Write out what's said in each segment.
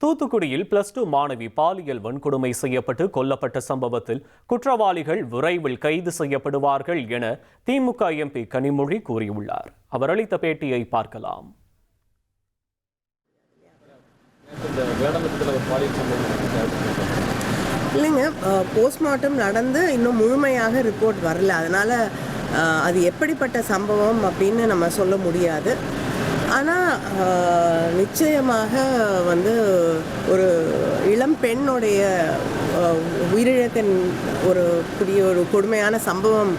தூத்துக்குடியில் +2 மாணவி பாலியல் வன்கொடுமை செய்யப்பட்டு கொல்லப்பட்ட சம்பவத்தில் குற்றவாளிகள் விரைவில் கைது செய்யப்படுவார்கள் என திமுக எம்பி கனிமொழி கூறியுள்ளார். அவர் அளித்த பேட்டியை பார்க்கலாம். இல்லைங்க, போஸ்ட்மார்ட்டம் நடந்து இன்னும் முழுமையாக ரிப்போர்ட் வரல. அதனால் அது எப்படிப்பட்ட சம்பவம் அப்படின்னு நம்ம சொல்ல முடியாது. ஆனால் நிச்சயமாக ஒரு இளம் பெண்ணுடைய உயிரிழக்க ஒரு கொடுமையான சம்பவம்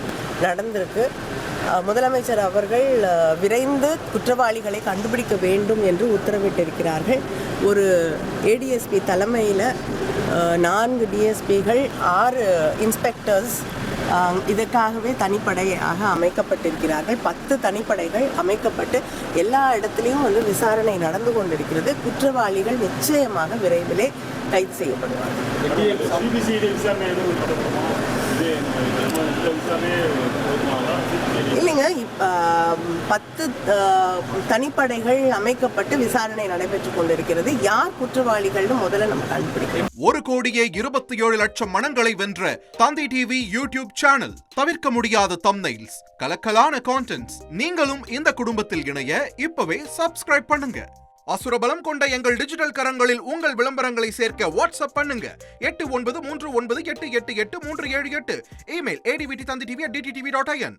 நடந்திருக்கு. முதலமைச்சர் அவர்கள் விரைந்து குற்றவாளிகளை கண்டுபிடிக்க வேண்டும் என்று உத்தரவிட்டிருக்கிறார்கள். ஒரு ஏடிஎஸ்பி தலைமையில் 4 டிஎஸ்பிகள் 6 இன்ஸ்பெக்டர்ஸ் இதற்காகவே தனிப்படையாக அமைக்கப்பட்டிருக்கிறார்கள். 10 தனிப்படைகள் அமைக்கப்பட்டு எல்லா இடத்துலையும் விசாரணை நடந்து கொண்டிருக்கிறது. குற்றவாளிகள் நிச்சயமாக விரைவிலே கைது செய்யப்படுவார்கள். இல்லைங்க, 10 தனிப்படைகள் அமைக்கப்பட்டு விசாரணை நடைபெற்றுக் கொண்டிருக்கிறது. யார் குற்றவாளிகள்னு முதல்ல நம்ம கண்டுபிடிக்கணும். 1,27,00,000 மனங்களை வென்ற தந்தி டிவி யூடியூப் சேனல். தவிர்க்க முடியாத தம்ப்நெயில்ஸ், கலக்கலான கான்டென்ட்ஸ். நீங்களும் இந்த குடும்பத்தில் இணைய இப்பவே சப்ஸ்கிரைப் பண்ணுங்க. அசுரபலம் கொண்ட எங்கள் டிஜிட்டல் கரங்களில் உங்கள் விளம்பரங்களை சேர்க்க வாட்ஸ்அப் பண்ணுங்க. 8939888378. Email advtthanditv@dttv.in.